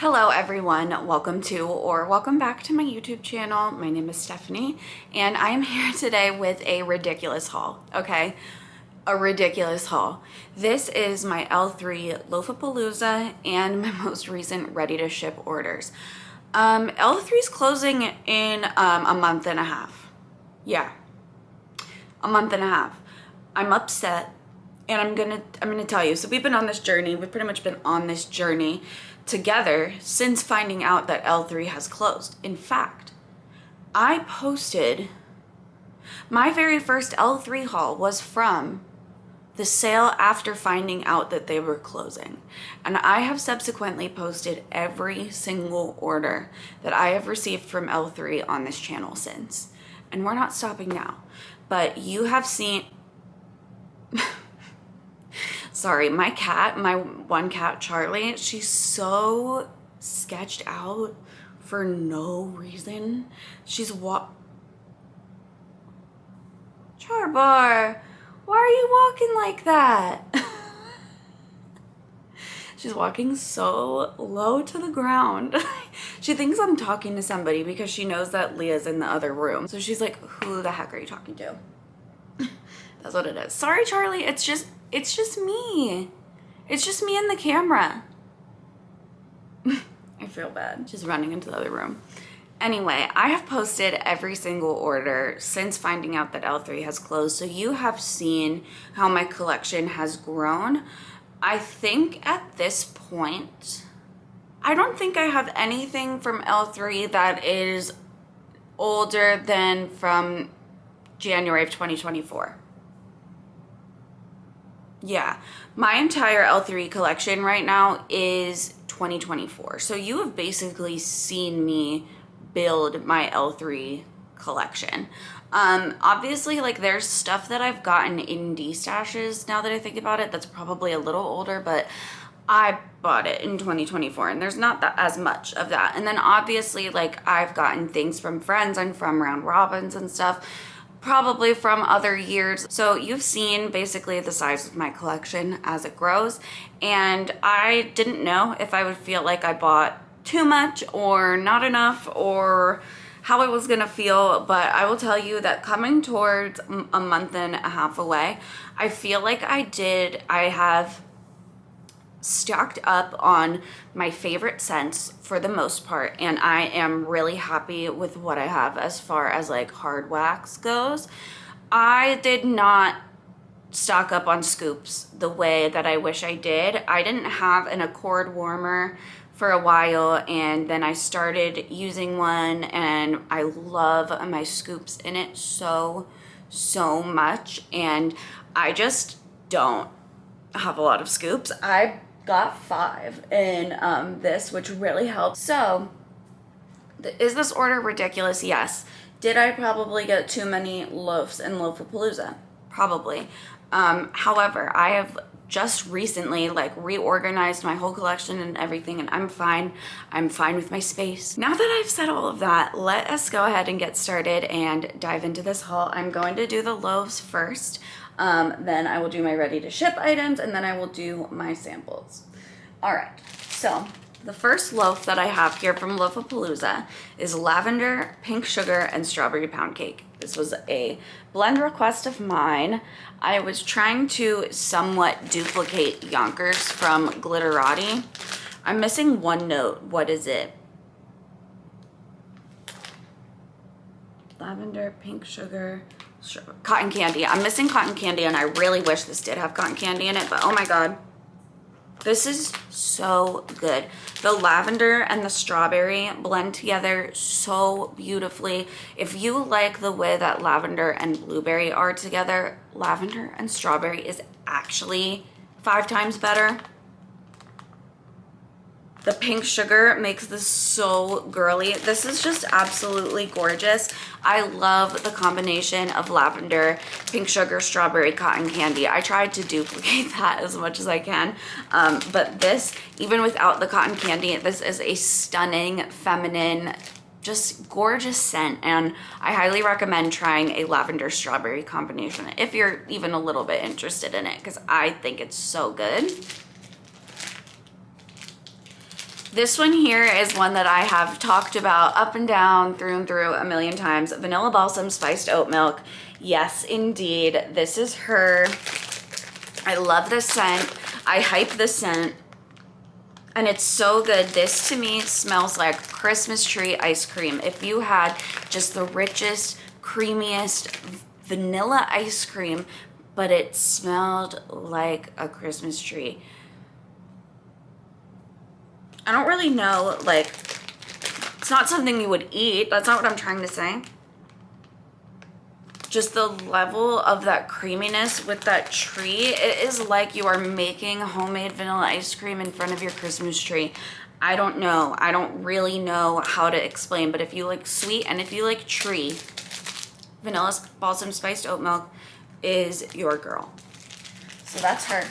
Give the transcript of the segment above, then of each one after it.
Hello everyone, welcome back to my YouTube channel. My name is Stephanie and I am here today with a ridiculous haul, okay? A ridiculous haul. This is my L3 Loafapalooza and my most recent ready to ship orders. L3's closing in a month and a half. Yeah, a month and a half. I'm upset and I'm gonna tell you. So we've been on this journey. We've pretty much been on this journey together since finding out that L3 has closed. In fact, I posted my very first L3 haul was from the sale after finding out that they were closing. And I have subsequently posted every single order that I have received from L3 on this channel since. And we're not stopping now. But you have seen... Sorry, my one cat, Charlie, she's so sketched out for no reason. She's Charbar, why are you walking like that? She's walking so low to the ground. She thinks I'm talking to somebody because she knows that Leah's in the other room. So she's like, who the heck are you talking to? That's what it is. Sorry, Charlie, it's just me. It's just me in the camera. I feel bad. She's running into the other room. Anyway, I have posted every single order since finding out that L3 has closed. So you have seen how my collection has grown. I think at this point, I don't think I have anything from L3 that is older than from January of 2024. Yeah, my entire L3 collection right now is 2024. So you have basically seen me build my L3 collection. Obviously, like, there's stuff that I've gotten in D-stashes now that I think about it that's probably a little older, but I bought it in 2024 and there's not as much of that. And then obviously, like, I've gotten things from friends and from round robins and stuff, probably from other years. So you've seen basically the size of my collection as it grows. And I didn't know if I would feel like I bought too much or not enough or how I was gonna feel. But I will tell you that coming towards a month and a half away, I feel like I have stocked up on my favorite scents for the most part, and I am really happy with what I have as far as like hard wax goes. I did not stock up on scoops the way that I wish I did. I didn't have an Accord warmer for a while, and then I started using one and I love my scoops in it so much, and I just don't have a lot of scoops. I got 5 in this, which really helped. So is this order ridiculous? Yes. Did I probably get too many loaves in Loafapalooza? Probably. However, I have just recently like reorganized my whole collection and everything, and I'm fine. I'm fine with my space. Now that I've said all of that, let us go ahead and get started and dive into this haul. I'm going to do the loaves first. Then I will do my ready to ship items, and then I will do my samples. All right, so the first loaf that I have here from Loafapalooza is lavender, pink sugar, and strawberry pound cake. This was a blend request of mine. I was trying to somewhat duplicate Yonkers from Glitterati. I'm missing one note. What is it? Lavender, pink sugar, cotton candy. I'm missing cotton candy, and I really wish this did have cotton candy in it, but oh my god. This is so good. The lavender and the strawberry blend together so beautifully. If you like the way that lavender and blueberry are together, lavender and strawberry is actually 5 times better. The pink sugar makes this so girly. This is just absolutely gorgeous. I love the combination of lavender, pink sugar, strawberry, cotton candy. I tried to duplicate that as much as I can. But this, even without the cotton candy, this is a stunning, feminine, just gorgeous scent. And I highly recommend trying a lavender strawberry combination if you're even a little bit interested in it, because I think it's so good. This one here is one that I have talked about up and down, through and through a million times. Vanilla Balsam Spiced Oat Milk. Yes, indeed. This is her. I love the scent. I hype the scent. And it's so good. This to me smells like Christmas tree ice cream. If you had just the richest, creamiest vanilla ice cream, but it smelled like a Christmas tree. I don't really know, like, it's not something you would eat. That's not what I'm trying to say. Just the level of that creaminess with that tree, it is like you are making homemade vanilla ice cream in front of your Christmas tree. I don't know. I don't really know how to explain, but if you like sweet and if you like tree, Vanilla Balsam Spiced Oat Milk is your girl. So that's her.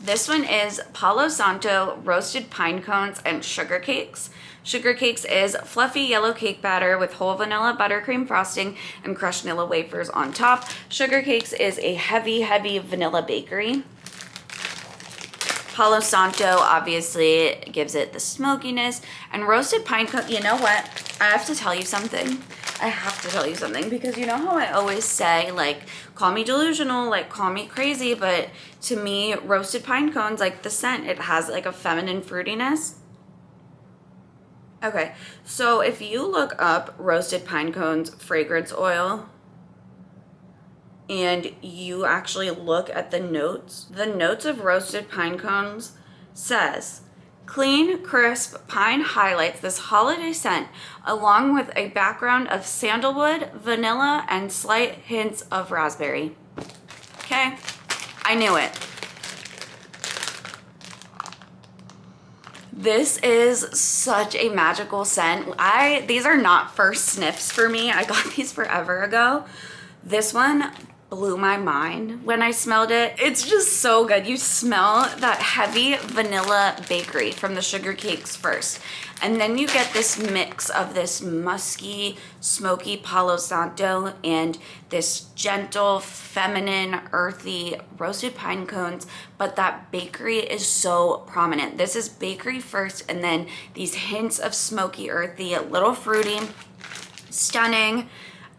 This one is Palo Santo Roasted Pine Cones and Sugar Cakes. Sugar Cakes is fluffy yellow cake batter with whole vanilla buttercream frosting and crushed vanilla wafers on top. Sugar Cakes is a heavy, heavy vanilla bakery. Palo Santo obviously gives it the smokiness. And roasted pine cone, you know what? I have to tell you something. I have to tell you something, because you know how I always say, like, call me delusional, like, call me crazy, but to me, roasted pine cones, like the scent, it has like a feminine fruitiness. Okay, so if you look up roasted pine cones fragrance oil and you actually look at the notes of roasted pine cones says, clean, crisp pine highlights this holiday scent, along with a background of sandalwood, vanilla, and slight hints of raspberry. Okay, I knew it. This is such a magical scent. These are not first sniffs for me. I got these forever ago. This one blew my mind when I smelled it. It's just so good. You smell that heavy vanilla bakery from the sugar cakes first. And then you get this mix of this musky, smoky Palo Santo and this gentle, feminine, earthy roasted pine cones. But that bakery is so prominent. This is bakery first, and then these hints of smoky, earthy, a little fruity, stunning.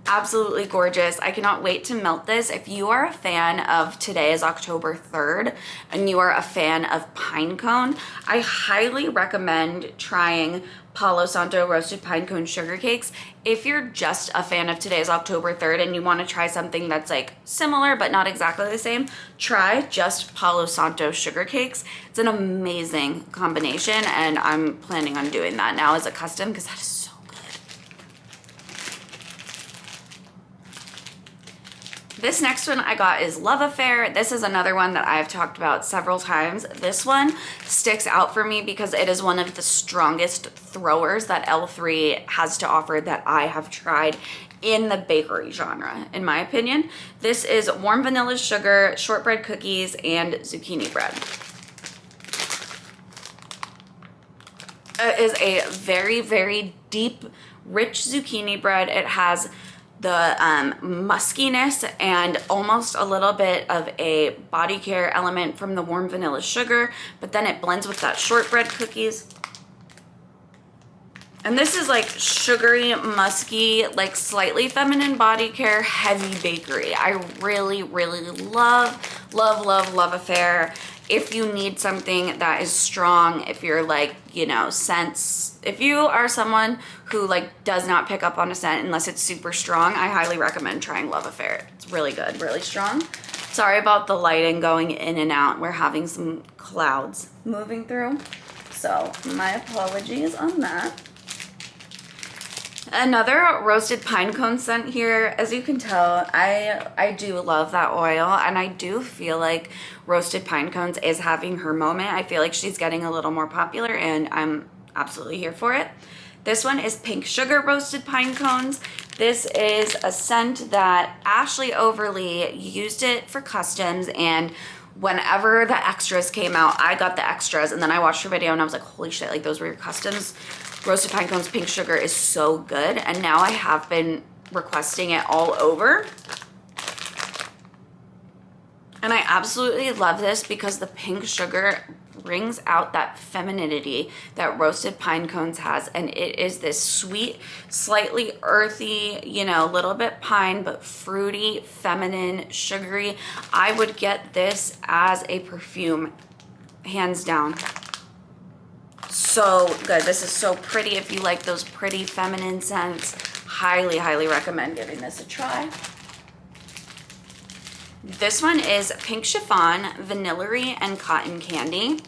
Absolutely gorgeous. I cannot wait to melt this. If you are a fan of, today is October 3rd, and you are a fan of pine cone, I highly recommend trying Palo Santo roasted pine cone sugar cakes. If you're just a fan of today's October 3rd and you want to try something that's like similar but not exactly the same, try just Palo Santo sugar cakes. It's an amazing combination, and I'm planning on doing that now as a custom because that is so good. This next one I got is Love Affair. This is another one that I've talked about several times. This one sticks out for me because it is one of the strongest throwers that L3 has to offer that I have tried in the bakery genre, in my opinion. This is warm vanilla sugar, shortbread cookies, and zucchini bread. It is a very, very deep, rich zucchini bread. It has the muskiness and almost a little bit of a body care element from the warm vanilla sugar, but then it blends with that shortbread cookies. And this is like sugary, musky, like slightly feminine body care, heavy bakery. I really, really love Affair. If you need something that is strong, if you're like, you know, if you are someone who like does not pick up on a scent unless it's super strong, I highly recommend trying Love Affair. It's really good, really strong. Sorry about the lighting going in and out. We're having some clouds moving through, so my apologies on that. Another roasted pine cone scent here. As you can tell, I do love that oil, and I do feel like roasted pine cones is having her moment. I feel like she's getting a little more popular, and I'm absolutely here for it. This one is Pink Sugar Roasted Pine Cones. This is a scent that Ashley Overly used it for customs, and whenever the extras came out, I got the extras, and then I watched her video and I was like, holy shit, like those were your customs. Roasted Pine Cones Pink Sugar is so good, and now I have been requesting it all over. And I absolutely love this because the pink sugar brings out that femininity that roasted pine cones has, and it is this sweet, slightly earthy, you know, a little bit pine but fruity, feminine, sugary. I would get this as a perfume, hands down. So good. This is so pretty. If you like those pretty feminine scents, highly, highly recommend giving this a try. This one is Pink Chiffon, Vanillary, and Cotton Candy.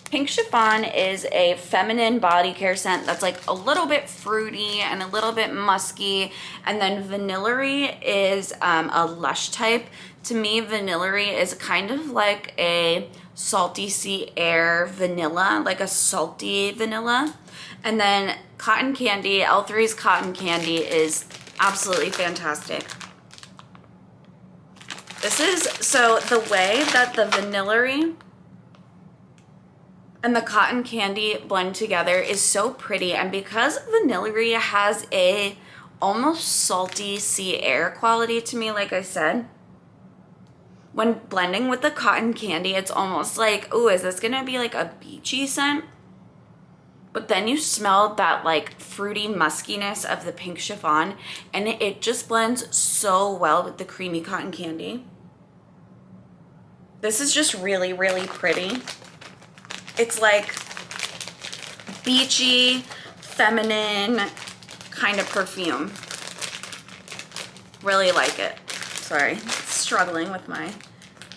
Pink Chiffon is a feminine body care scent that's like a little bit fruity and a little bit musky. And then Vanillary is a lush type. To me, Vanillary is kind of like a salty sea air vanilla, like a salty vanilla. And then Cotton Candy, L3's Cotton Candy is absolutely fantastic. This is, so the way that the Vanillary and the Cotton Candy blend together is so pretty. And because Vanillary has a almost salty sea air quality to me, like I said, when blending with the Cotton Candy, it's almost like, oh, is this gonna be like a beachy scent? But then you smell that like fruity muskiness of the Pink Chiffon, and it just blends so well with the creamy Cotton Candy. This is just really, really pretty. It's like beachy, feminine kind of perfume. Really like it. Sorry, struggling with my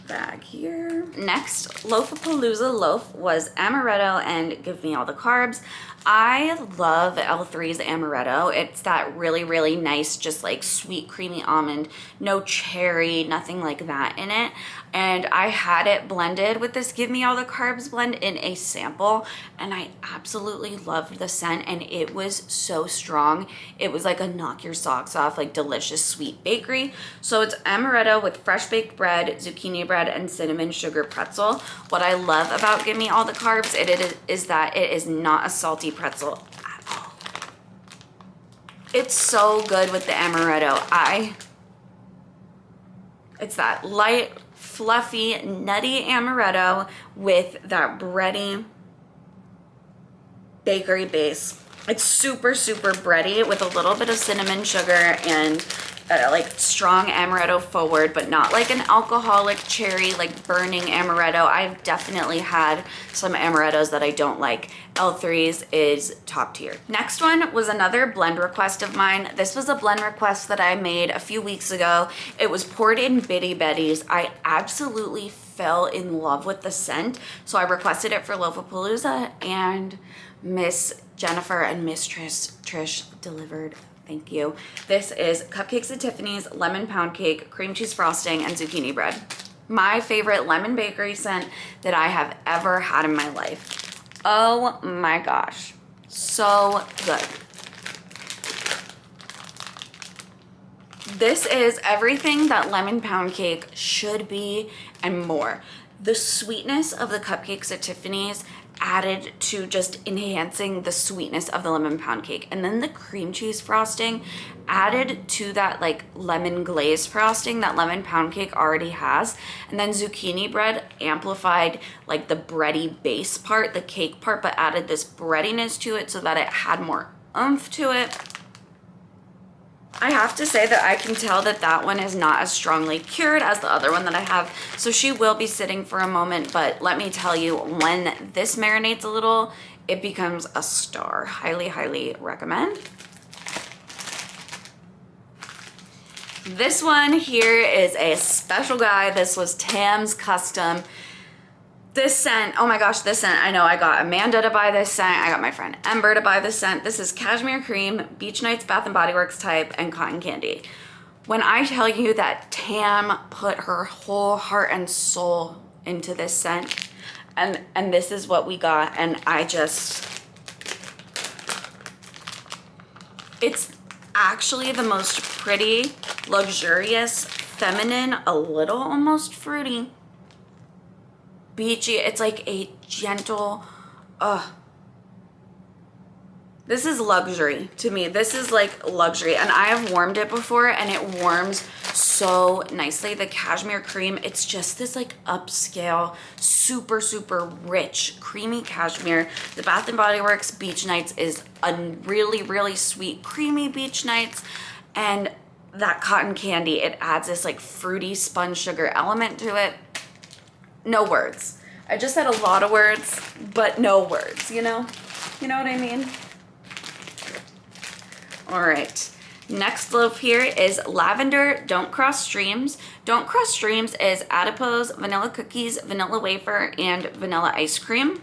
bag here. Next, Loaf of Palooza Loaf was amaretto and Give Me All the Carbs. I love L3's amaretto. It's that really, really nice, just like sweet, creamy almond, no cherry, nothing like that in it. And I had it blended with this Give Me All the Carbs blend in a sample, and I absolutely loved the scent, and it was so strong. It was like a knock your socks off, like delicious sweet bakery. So it's amaretto with fresh baked bread, zucchini bread, and cinnamon sugar pretzel. What I love about Give Me All the Carbs is that it is not a salty pretzel at all. It's so good with the amaretto. It's that light, fluffy, nutty amaretto with that bready bakery base. It's super, super bready with a little bit of cinnamon sugar and like strong amaretto forward, but not like an alcoholic cherry, like burning amaretto. I've definitely had some amarettos that I don't like. L3's is top tier. Next one was another blend request of mine. This was a blend request that I made a few weeks ago. It was poured in Bitty Betty's. I absolutely fell in love with the scent, so I requested it for Loafapalooza, and Miss Jennifer and Miss Trish delivered. Thank you. This is Cupcakes at Tiffany's, lemon pound cake, cream cheese frosting, and zucchini bread. My favorite lemon bakery scent that I have ever had in my life. Oh my gosh, so good. This is everything that lemon pound cake should be and more. The sweetness of the Cupcakes at Tiffany's added to just enhancing the sweetness of the lemon pound cake, and then the cream cheese frosting added to that like lemon glaze frosting that lemon pound cake already has, and then zucchini bread amplified like the bready base part, the cake part, but added this breadiness to it so that it had more oomph to it. I have to say that I can tell that that one is not as strongly cured as the other one that I have, so she will be sitting for a moment, but let me tell you, when this marinates a little, it becomes a star. Highly, highly recommend. This one here is a special guy. This was Tam's Custom. This scent, oh my gosh, this scent, I know I got Amanda to buy this scent. I got my friend Ember to buy this scent. This is Cashmere Cream, Beach Nights Bath & Body Works type, and Cotton Candy. When I tell you that Tam put her whole heart and soul into this scent, and this is what we got, and it's actually the most pretty, luxurious, feminine, a little almost fruity, beachy. It's like a gentle, this is luxury to me. This is like luxury, and I have warmed it before, and it warms so nicely. The cashmere cream, it's just this like upscale, super, super rich, creamy cashmere. The Bath & Body Works Beach Nights is a really, really sweet, creamy beach nights. And that cotton candy, it adds this like fruity spun sugar element to it. No words. I just said a lot of words, but no words, you know? You know what I mean? All right. Next loaf here is Lavender Don't Cross Streams. Don't Cross Streams is adipose, vanilla cookies, vanilla wafer, and vanilla ice cream.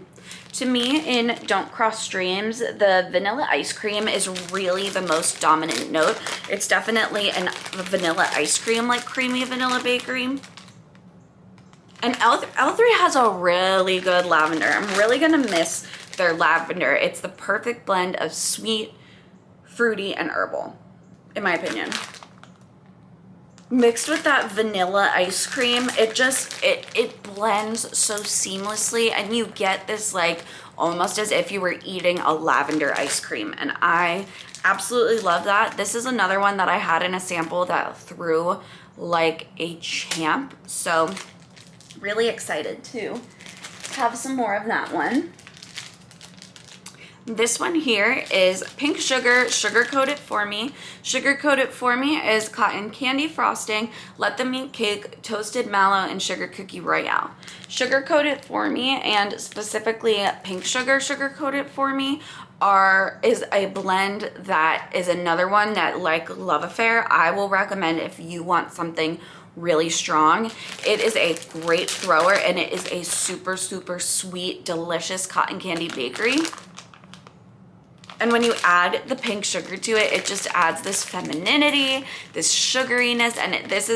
To me, in Don't Cross Streams, the vanilla ice cream is really the most dominant note. It's definitely a vanilla ice cream, like creamy vanilla bakery. And L3 has a really good lavender. I'm really gonna miss their lavender. It's the perfect blend of sweet, fruity, and herbal, in my opinion. Mixed with that vanilla ice cream, it blends so seamlessly, and you get this like almost as if you were eating a lavender ice cream, and I absolutely love that. This is another one that I had in a sample that threw like a champ, so really excited to have some more of that one. This one here is Pink Sugar, Sugar Coat It For Me. Sugar Coat It For Me is cotton candy frosting, let them eat cake, toasted mallow, and sugar cookie royale. Sugar Coat It For Me, and specifically Pink Sugar, Sugar Coat It For Me, is a blend that is another one that, like Love Affair, I will recommend if you want something really strong. It is a great thrower, and it is a super, super sweet, delicious cotton candy bakery. And when you add the pink sugar to it, it just adds this femininity, this sugariness, and this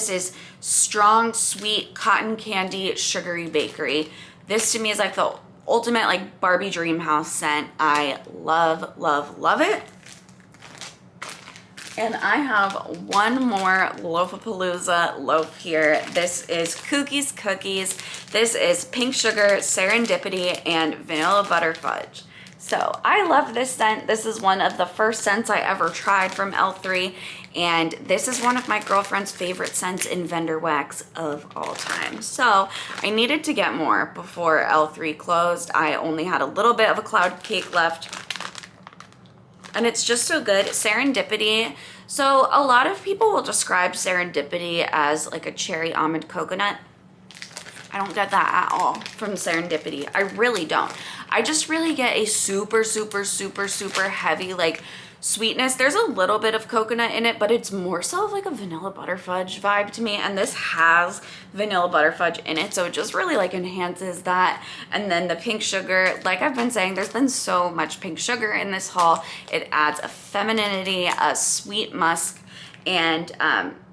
is strong, sweet, cotton candy, sugary bakery. This to me is like the ultimate like Barbie dream house scent. I love, love, love it. And I have one more Loafapalooza loaf here. This is Cookies Cookies. This is Pink Sugar, Serendipity, and Vanilla Butter Fudge. So I love this scent. This is one of the first scents I ever tried from L3, and this is one of my girlfriend's favorite scents in vendor wax of all time. So I needed to get more before L3 closed. I only had a little bit of a cloud cake left, and it's just so good. Serendipity. So a lot of people will describe Serendipity as like a cherry almond coconut. I don't get that at all from Serendipity. I really don't. I just really get a super, super, super, super heavy like sweetness. There's a little bit of coconut in it, but it's more so like a vanilla butter fudge vibe to me. And this has vanilla butter fudge in it, so it just really like enhances that. And then the pink sugar, like I've been saying, there's been so much pink sugar in this haul. It adds a femininity, a sweet musk, and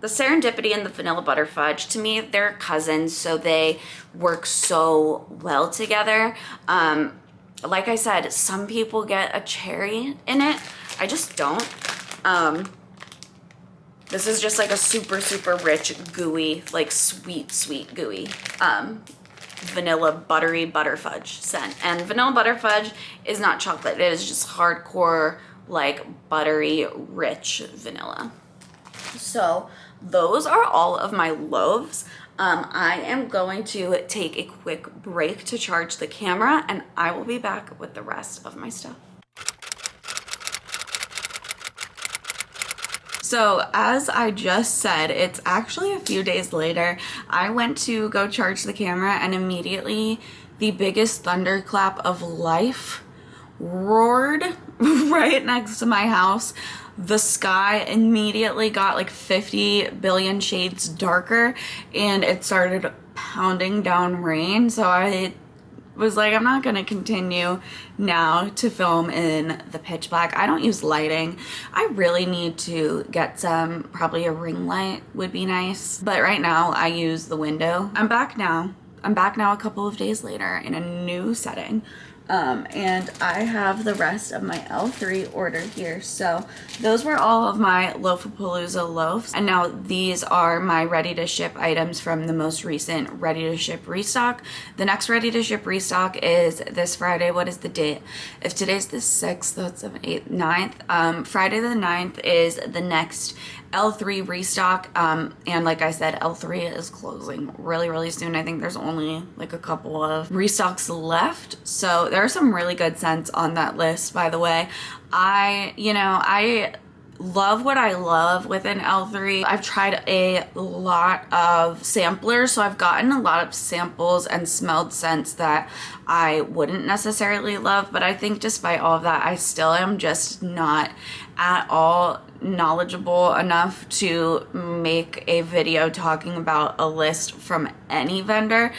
the Serendipity and the vanilla butter fudge, to me, they're cousins, so they work so well together. Like I said, some people get a cherry in it. I just don't. This is just like a super, super rich, gooey, like sweet, sweet, gooey vanilla buttery butter fudge scent. And vanilla butter fudge is not chocolate. It is just hardcore, like buttery, rich vanilla. So those are all of my loaves. I am going to take a quick break to charge the camera, and I will be back with the rest of my stuff. So as I just said, it's actually a few days later. I went to go charge the camera, and immediately the biggest thunderclap of life roared right next to my house. The sky immediately got like 50 billion shades darker, and it started pounding down rain. So I was like, I'm not gonna continue now to film in the pitch black. I don't use lighting. I really need to get some, probably a ring light would be nice. But right now I use the window. I'm back now a couple of days later in a new setting. And I have the rest of my L3 order here. So those were all of my Loafapalooza loaves. And now these are my ready to ship items from the most recent ready to ship restock. The next ready to ship restock is this Friday. What is the date? If today's the 6th, that's 7th, 8th, 9th. Friday the 9th is the next L3 restock. And like I said, L3 is closing really soon. I think there's only like a couple of restocks left. So there are some really good scents on that list, by the way. I love what I love within L3. I've tried a lot of samplers, so I've gotten a lot of samples and smelled scents that I wouldn't necessarily love, but I think despite all of that, I still am just not at all knowledgeable enough to make a video talking about a list from any vendor.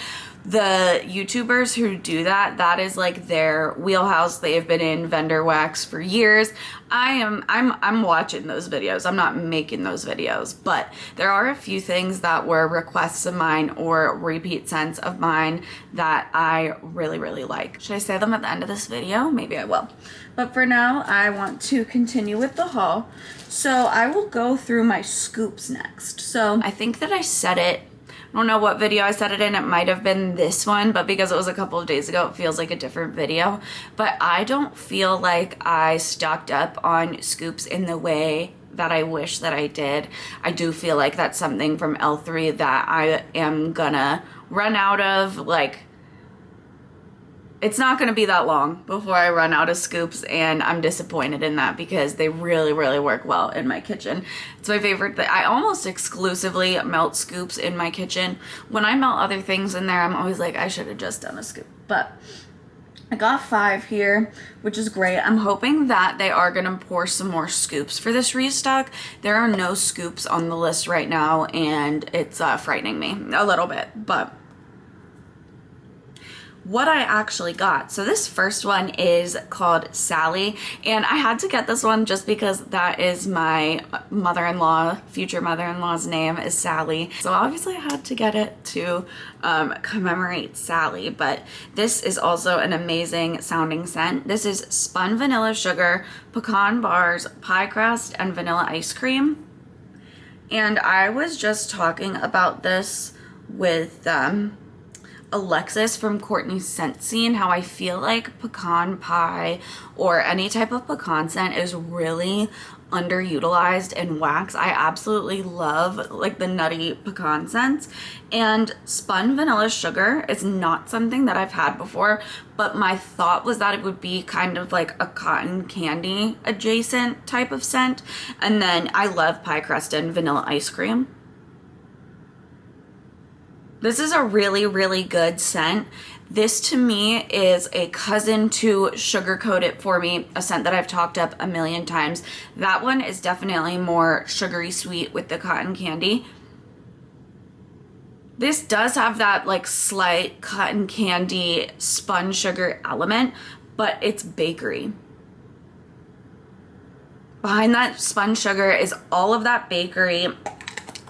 The YouTubers who do that, that is like their wheelhouse. They have been in vendor wax for years. I'm watching those videos. I'm not making those videos, but there are a few things that were requests of mine or repeat scents of mine that I really like. Should I say them at the end of this video? Maybe I will. But for now, I want to continue with the haul. So I will go through my scoops next. So I think that I said it, I don't know what video I said it in. It might have been this one, but because it was a couple of days ago, it feels like a different video. But I don't feel like I stocked up on scoops in the way that I wish that I did. I do feel like that's something from L3 that I am gonna run out of. Like, it's not going to be that long before I run out of scoops, and I'm disappointed in that because they really work well in my kitchen. It's my favorite thing. I almost exclusively melt scoops in my kitchen. When I melt other things in there, I'm always like, I should have just done a scoop. But I got 5 here, which is great. I'm hoping that they are going to pour some more scoops for this restock. There are no scoops on the list right now, and it's frightening me a little bit, but what I actually got. So this first one is called Sally, and I had to get this one just because that is my mother-in-law, future mother-in-law's name is Sally. So obviously I had to get it to commemorate Sally, but this is also an amazing sounding scent. This is spun vanilla sugar, pecan bars, pie crust, and vanilla ice cream. And I was just talking about this with Alexis from Courtney's Scent Scene, how I feel like pecan pie or any type of pecan scent is really underutilized in wax. I absolutely love like the nutty pecan scents, and spun vanilla sugar is not something that I've had before, but my thought was that it would be kind of like a cotton candy adjacent type of scent. And then I love pie crust and vanilla ice cream. This is a really good scent. This to me is a cousin to Sugar Coat It For Me, a scent that I've talked up a million times. That one is definitely more sugary sweet with the cotton candy. This does have that like slight cotton candy spun sugar element, but it's bakery. Behind that spun sugar is all of that bakery.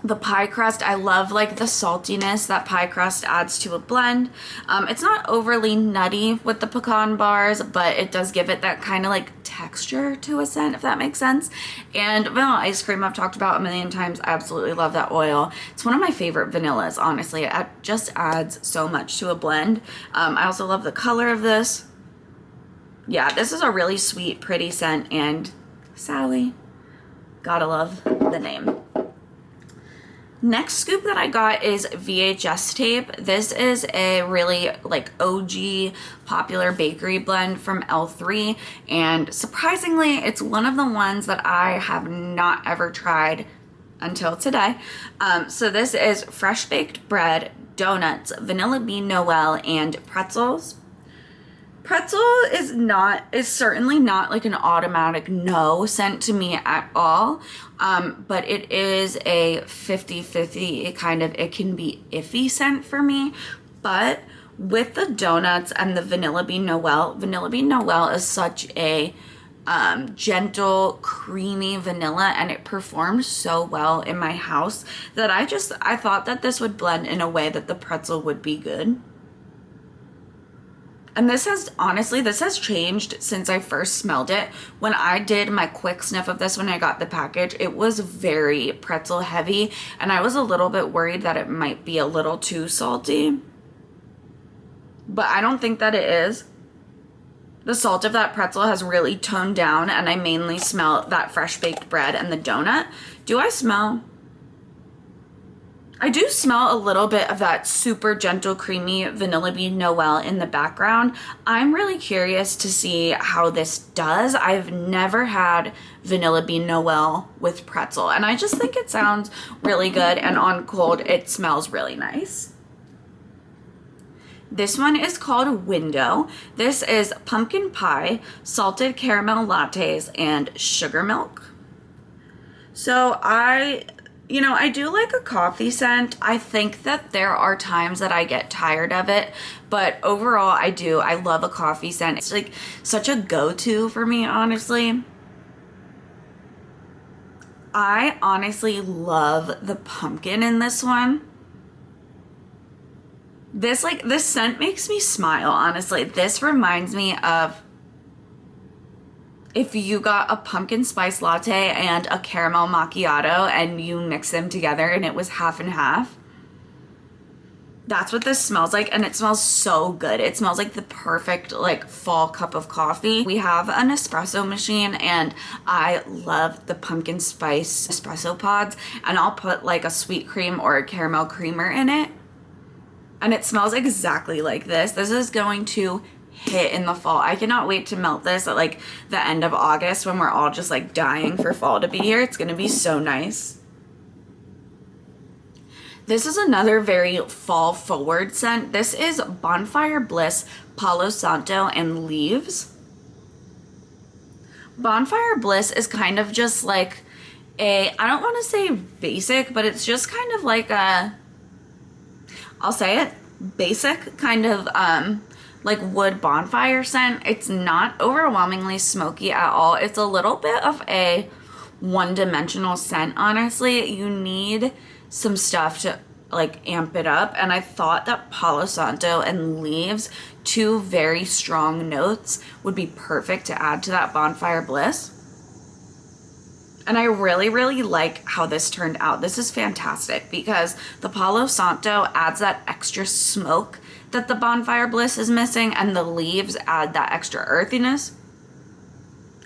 The pie crust, I love like the saltiness that pie crust adds to a blend. It's not overly nutty with the pecan bars, but it does give it that kind of like texture to a scent, if that makes sense. And vanilla ice cream, I've talked about a million times. I absolutely love that oil. It's one of my favorite vanillas, honestly. It just adds so much to a blend. I also love the color of this. Yeah, this is a really sweet, pretty scent, and Sally, gotta love the name. Next scoop that I got is VHS tape. This is a really like OG popular bakery blend from L3, and surprisingly it's one of the ones that I have not ever tried until today. So this is fresh baked bread, donuts, vanilla bean Noel, and pretzels. Pretzel is certainly not like an automatic no scent to me at all, but it is a 50-50 kind of, it can be iffy scent for me. But with the donuts and the vanilla bean Noel is such a gentle, creamy vanilla, and it performed so well in my house that I thought that this would blend in a way that the pretzel would be good. And this has changed since I first smelled it. When I did my quick sniff of this when I got the package, it was very pretzel heavy, and I was a little bit worried that it might be a little too salty. But I don't think that it is. The salt of that pretzel has really toned down, and I mainly smell that fresh baked bread and the donut. Do I smell? I do smell a little bit of that super gentle, creamy Vanilla Bean Noel in the background. I'm really curious to see how this does. I've never had Vanilla Bean Noel with pretzel, and I just think it sounds really good, and on cold, it smells really nice. This one is called Window. This is pumpkin pie, salted caramel lattes, and sugar milk. So I do like a coffee scent. I think that there are times that I get tired of it, but overall I do. I love a coffee scent. It's like such a go-to for me, honestly. I honestly love the pumpkin in this one. This scent makes me smile, honestly. This reminds me of if you got a pumpkin spice latte and a caramel macchiato and you mix them together and it was half and half. That's what this smells like, and it smells so good. It smells like the perfect like fall cup of coffee. We have an espresso machine, and I love the pumpkin spice espresso pods, and I'll put like a sweet cream or a caramel creamer in it. And it smells exactly like this. This is going to hit in the fall. I cannot wait to melt this at like the end of August when we're all just like dying for fall to be here. It's gonna be so nice. This is another very fall forward scent. This is Bonfire Bliss, Palo Santo, and Leaves. Bonfire Bliss is kind of just like I don't want to say basic, but it's just kind of like I'll say it, basic kind of like wood bonfire scent. It's not overwhelmingly smoky at all. It's a little bit of a one-dimensional scent, honestly. You need some stuff to like amp it up, and I thought that Palo Santo and Leaves, two very strong notes, would be perfect to add to that Bonfire Bliss. And I really, really like how this turned out. This is fantastic because the Palo Santo adds that extra smoke that the Bonfire Bliss is missing, and the Leaves add that extra earthiness.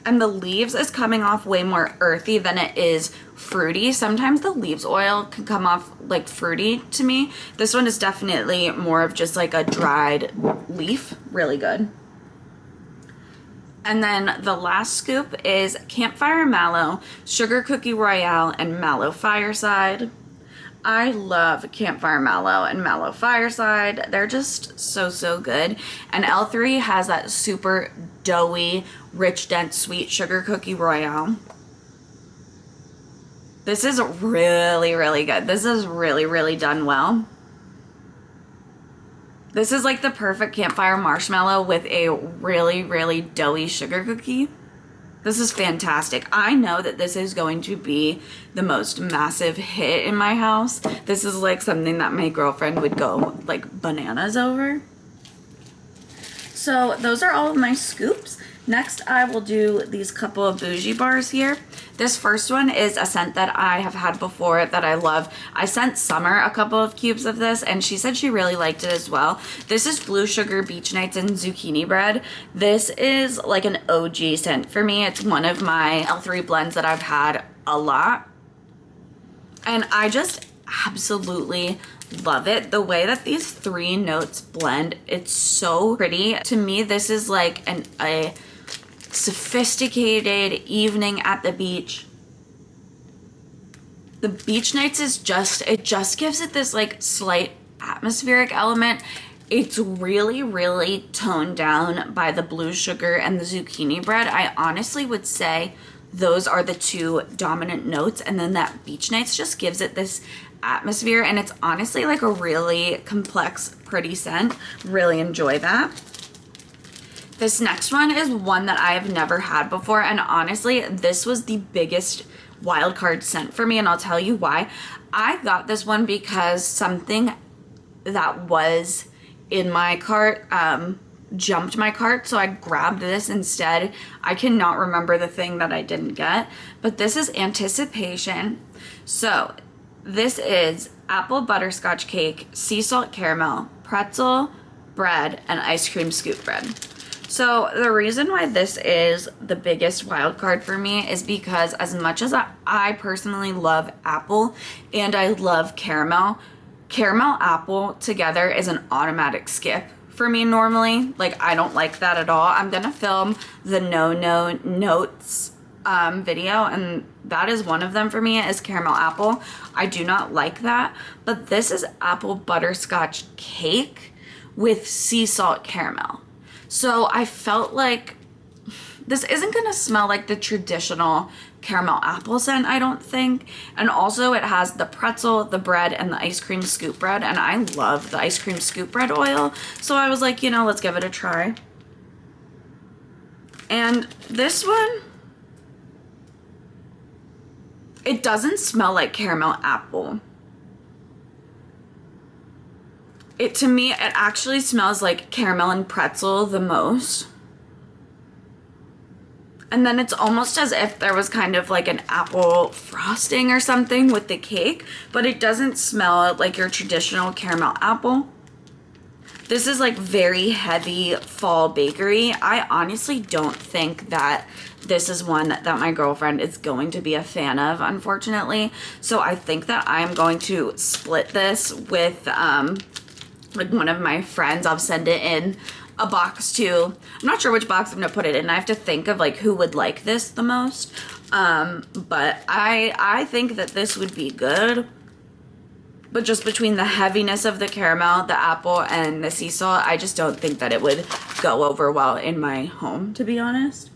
And the Leaves is coming off way more earthy than it is fruity. Sometimes the Leaves oil can come off like fruity to me. This one is definitely more of just like a dried leaf. Really good. And then the last scoop is Campfire Mallow, Sugar Cookie Royale, and Mallow Fireside. I love Campfire Mallow and Mallow Fireside. They're just so, so good. And L3 has that super doughy, rich, dense, sweet Sugar Cookie Royale. This is really, really good. This is really, really done well. This is like the perfect campfire marshmallow with a really, really doughy sugar cookie. This is fantastic. I know that this is going to be the most massive hit in my house. This is like something that my girlfriend would go like bananas over. So those are all of my scoops. Next, I will do these couple of Bougie bars here. This first one is a scent that I have had before that I love. I sent Summer a couple of cubes of this, and she said she really liked it as well. This is Blue Sugar Beach Nights and Zucchini Bread. This is like an OG scent for me. It's one of my L3 blends that I've had a lot. And I just absolutely love it. The way that these three notes blend, it's so pretty. To me, this is like a sophisticated evening at the beach. The Beach Nights is it just gives it this like slight atmospheric element. It's really, really toned down by the blue sugar and the zucchini bread. I honestly would say those are the two dominant notes, and then that Beach Nights just gives it this atmosphere, and it's honestly like a really complex, pretty scent. Really enjoy that. This next one is one that I have never had before, and honestly, this was the biggest wild card scent for me, and I'll tell you why. I got this one because something that was in my cart jumped my cart, so I grabbed this instead. I cannot remember the thing that I didn't get, but this is Anticipation. So this is apple butterscotch cake, sea salt caramel, pretzel, bread, and ice cream scoop bread. So the reason why this is the biggest wild card for me is because as much as I personally love apple and I love caramel, caramel apple together is an automatic skip for me normally. Like, I don't like that at all. I'm gonna film the no notes video, and that is one of them for me, is caramel apple. I do not like that, but this is apple butterscotch cake with sea salt caramel. So I felt like this isn't gonna smell like the traditional caramel apple scent, I don't think. And also it has the pretzel, the bread, and the ice cream scoop bread, and I love the ice cream scoop bread oil. So I was like, you know, let's give it a try. And this one, it doesn't smell like caramel apple. To me, it actually smells like caramel and pretzel the most. And then it's almost as if there was kind of like an apple frosting or something with the cake, but it doesn't smell like your traditional caramel apple. This is like very heavy fall bakery. I honestly don't think that this is one that my girlfriend is going to be a fan of, unfortunately. So I think that I'm going to split this with like one of my friends. I'll send it in a box too. I'm not sure which box I'm gonna put it in. I have to think of like who would like this the most. But I think that this would be good. But just between the heaviness of the caramel, the apple, and the sea salt, I just don't think that it would go over well in my home, to be honest.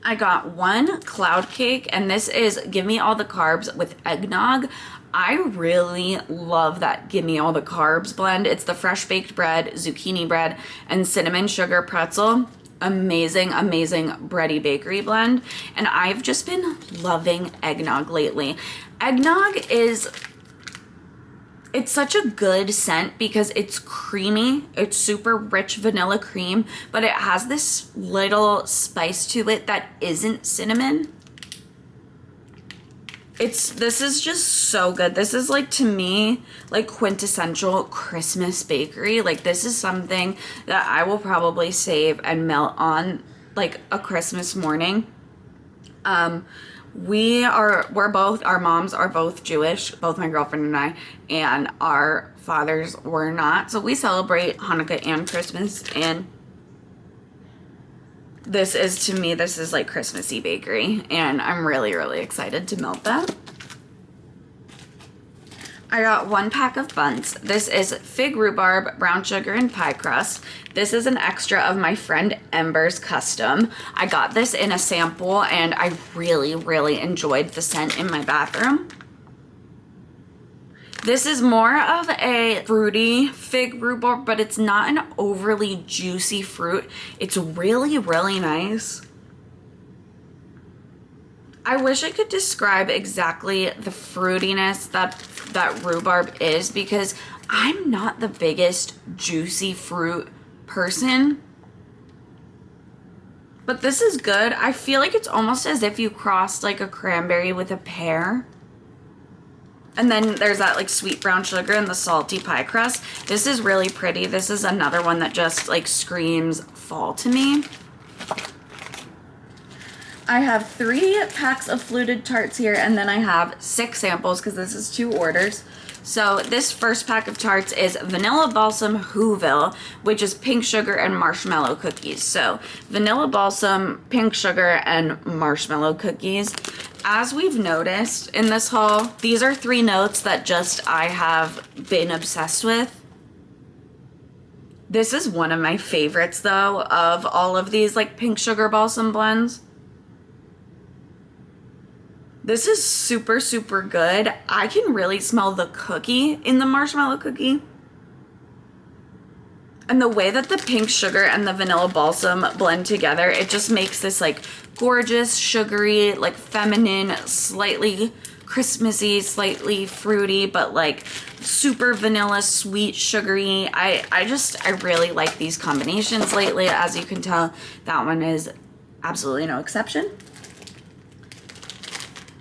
I got one cloud cake, and this is Give Me All the Carbs with eggnog. I really love that Give Me All the Carbs blend. It's the fresh baked bread, zucchini bread, and cinnamon sugar pretzel. Amazing, amazing bready bakery blend. And I've just been loving eggnog lately. Eggnog it's such a good scent because it's creamy. It's super rich vanilla cream, but it has this little spice to it that isn't cinnamon. This is just so good. This is like, to me, like quintessential Christmas bakery. Like, this is something that I will probably save and melt on like a Christmas morning. Our moms are both Jewish, both my girlfriend and I, and our fathers were not. So we celebrate Hanukkah and Christmas, and this is like Christmassy bakery, and I'm really, really excited to melt that. I got one pack of buns. This is fig rhubarb, brown sugar, and pie crust. This is an extra of my friend Ember's custom. I got this in a sample, and I really, really enjoyed the scent in my bathroom. This is more of a fruity fig rhubarb, but it's not an overly juicy fruit. It's really, really nice. I wish I could describe exactly the fruitiness that rhubarb is, because I'm not the biggest juicy fruit person. But this is good. I feel like it's almost as if you crossed like a cranberry with a pear. And then there's that like sweet brown sugar and the salty pie crust. This is really pretty. This is another one that just like screams fall to me. I have 3 packs of fluted tarts here, and then I have 6 samples because this is 2 orders. So this first pack of tarts is Vanilla Balsam Whoville, which is pink sugar and marshmallow cookies. So vanilla balsam, pink sugar, and marshmallow cookies. As we've noticed in this haul, these are 3 notes that just I have been obsessed with. This is one of my favorites though of all of these like pink sugar balsam blends. This is super, super good. I can really smell the cookie in the marshmallow cookie. And the way that the pink sugar and the vanilla balsam blend together, it just makes this like gorgeous, sugary, like feminine, slightly Christmassy, slightly fruity, but like super vanilla, sweet, sugary. I really like these combinations lately. As you can tell, that one is absolutely no exception.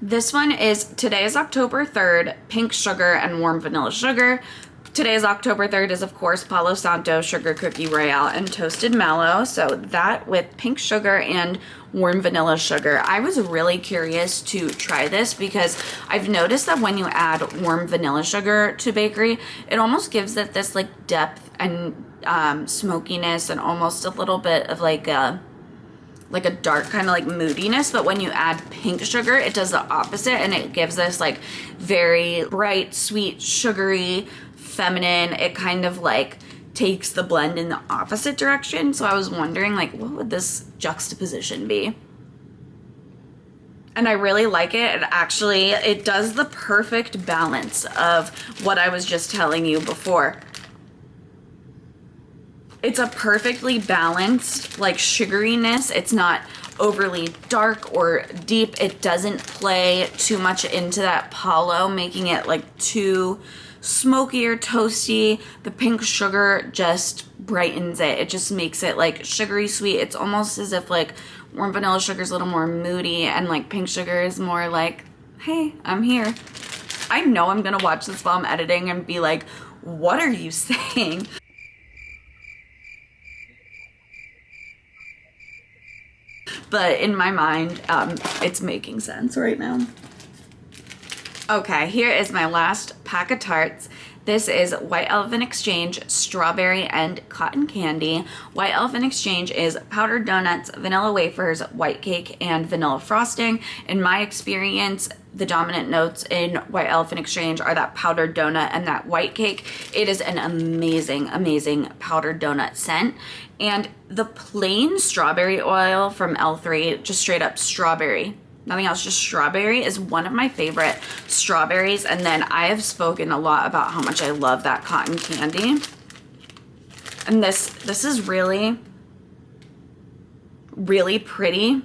This one is, today is October 3rd, pink sugar and warm vanilla sugar. Today's October 3rd is, of course, Palo Santo Sugar Cookie Royale and Toasted Mallow. So that with pink sugar and warm vanilla sugar. I was really curious to try this because I've noticed that when you add warm vanilla sugar to bakery, it almost gives it this like depth and smokiness and almost a little bit of like a dark kind of like moodiness. But when you add pink sugar, it does the opposite and it gives this like very bright, sweet, sugary, feminine. It kind of like takes the blend in the opposite direction. So I was wondering like, what would this juxtaposition be? And I really like it. It does the perfect balance of what I was just telling you before. It's a perfectly balanced like sugariness. It's not overly dark or deep. It doesn't play too much into that Palo, making it like too smoky or toasty. The pink sugar just brightens it. It just makes it like sugary sweet. It's almost as if like warm vanilla sugar is a little more moody and like pink sugar is more like, hey, I'm here. I know I'm gonna watch this while I'm editing and be like, what are you saying? But in my mind, it's making sense right now. Okay, here is my last pack of tarts. This is White Elephant Exchange Strawberry and Cotton Candy. White Elephant Exchange is powdered donuts, vanilla wafers, white cake, and vanilla frosting. In my experience, the dominant notes in White Elephant Exchange are that powdered donut and that white cake. It is an amazing, amazing powdered donut scent. And the plain strawberry oil from L3, just straight up strawberry, nothing else, just strawberry, is one of my favorite strawberries. And then I have spoken a lot about how much I love that cotton candy. And this is really, really pretty.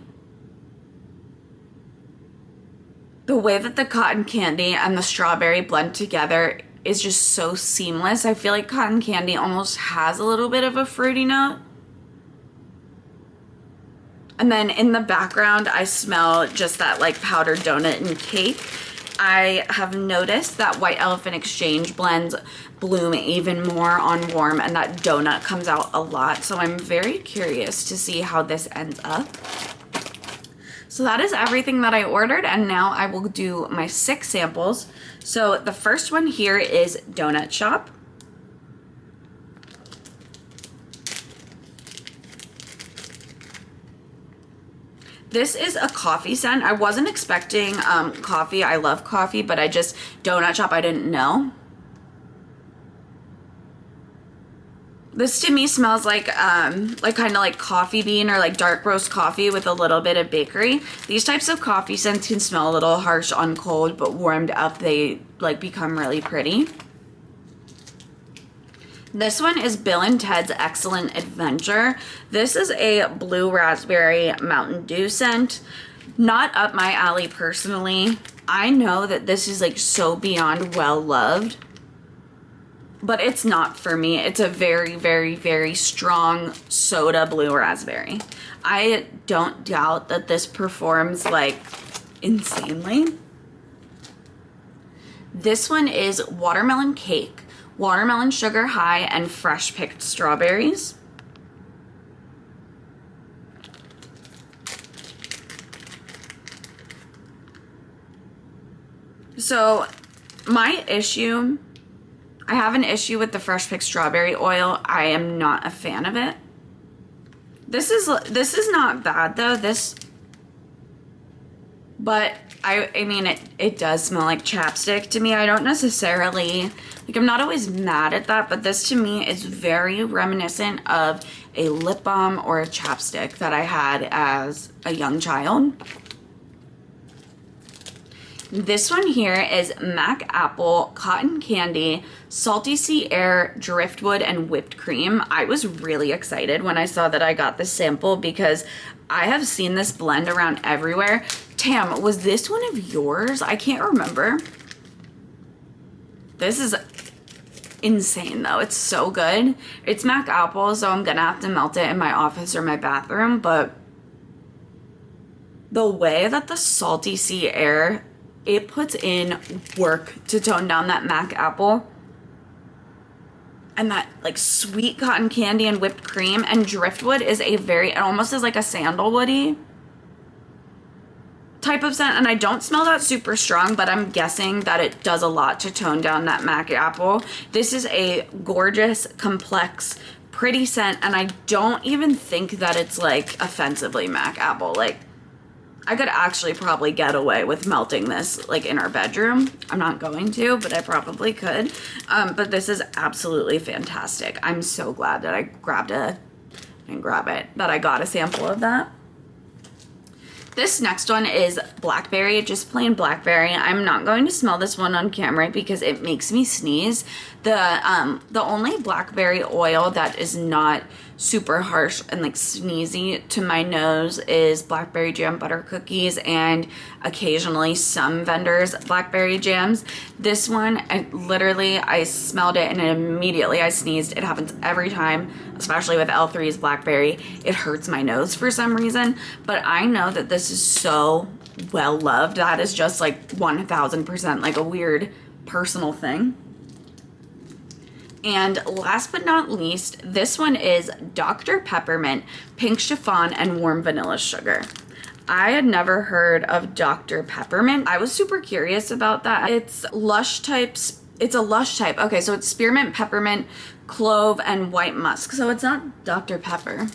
The way that the cotton candy and the strawberry blend together is just so seamless. I feel like cotton candy almost has a little bit of a fruity note. And then in the background, I smell just that like powdered donut and cake. I have noticed that White Elephant Exchange blends bloom even more on warm, and that donut comes out a lot. So I'm very curious to see how this ends up. So that is everything that I ordered, and now I will do my 6 samples. So the first one here is Donut Shop. This is a coffee scent. I wasn't expecting coffee. I love coffee, but Donut Shop, I didn't know. This to me smells like kind of like coffee bean or like dark roast coffee with a little bit of bakery. These types of coffee scents can smell a little harsh on cold, but warmed up, they like become really pretty. This one is Bill and Ted's Excellent Adventure. This is a blue raspberry Mountain Dew scent. Not up my alley personally. I know that this is like so beyond well loved, but it's not for me. It's a very, very, very strong soda blue raspberry. I don't doubt that this performs like insanely. This one is Watermelon Cake. Watermelon sugar high and fresh picked strawberries. So I have an issue with the fresh picked strawberry oil. I am not a fan of it. This is not bad though. But I mean, it does smell like chapstick to me. I don't necessarily, like, I'm not always mad at that, but this to me is very reminiscent of a lip balm or a chapstick that I had as a young child. This one here is Mac Apple Cotton Candy, Salty Sea Air, Driftwood, and Whipped Cream. I was really excited when I saw that I got this sample because I have seen this blend around everywhere. Tam, was this one of yours? I can't remember. This is insane though. It's so good. It's Mac Apple, so I'm gonna have to melt it in my office or my bathroom, but the way that the Salty Sea Air, it puts in work to tone down that Mac Apple. and that like sweet cotton candy and whipped cream. And driftwood is it almost is like a sandalwoody type of scent, and I don't smell that super strong, but I'm guessing that it does a lot to tone down that MAC apple. This is a gorgeous, complex, pretty scent, and I don't even think that it's like offensively MAC apple. Like, I could actually probably get away with melting this like in our bedroom. I'm not going to, but I probably could. But this is absolutely fantastic. I'm so glad that I that I got a sample of that. This next one is blackberry, just plain blackberry. I'm not going to smell this one on camera because it makes me sneeze. The only blackberry oil that is not super harsh and like sneezy to my nose is blackberry jam butter cookies, and occasionally some vendors blackberry jams. This one, I smelled it and immediately I sneezed. It happens every time, especially with L3's blackberry. It hurts my nose for some reason, but I know that this is so well loved. That is just like 1000% like a weird personal thing. And last but not least, this one is Dr. Peppermint, Pink Chiffon, and Warm Vanilla Sugar. I had never heard of Dr. Peppermint. I was super curious about that. It's a lush type. Okay, so it's spearmint, peppermint, clove, and white musk. So it's not Dr. Pepper.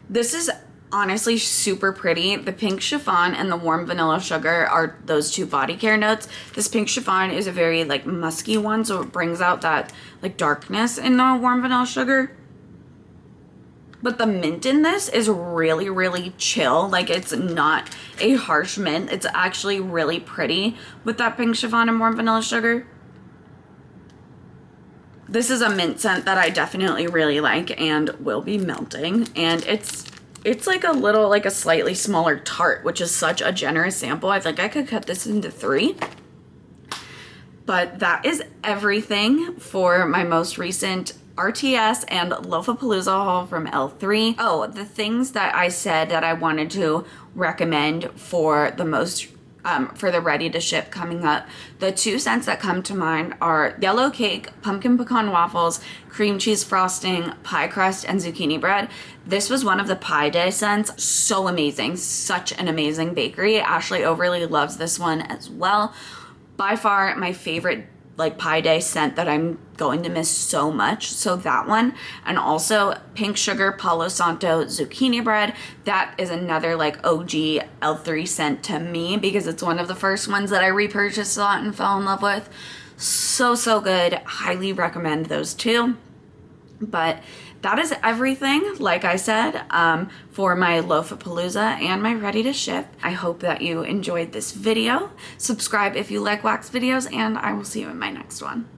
This is honestly super pretty. The Pink Chiffon and the Warm Vanilla Sugar are those two body care notes. This Pink Chiffon is a very like musky one, so it brings out that like darkness in the Warm Vanilla Sugar. But the mint in this is really, really chill. Like, it's not a harsh mint. It's actually really pretty with that Pink Chiffon and Warm Vanilla Sugar. This is a mint scent that I definitely really like and will be melting. And it's like a slightly smaller tart, which is such a generous sample. I think I could cut this into 3. But that is everything for my most recent RTS and Loafapalooza haul from L3. Oh, the things that I said that I wanted to recommend for the most for the ready to ship coming up. The 2 scents that come to mind are yellow cake, pumpkin pecan waffles, cream cheese frosting, pie crust, and zucchini bread. This was one of the Pie Day scents. So amazing. Such an amazing bakery. Ashley Overly loves this one as well. By far my favorite like Pie Day scent that I'm going to miss so much. So that one, and also Pink Sugar Palo Santo zucchini bread. That is another like OG L3 scent to me because it's one of the first ones that I repurchased a lot and fell in love with. So good. Highly recommend those 2. But that is everything, like I said, for my Loafapalooza and my ready to ship. I hope that you enjoyed this video. Subscribe if you like wax videos, and I will see you in my next one.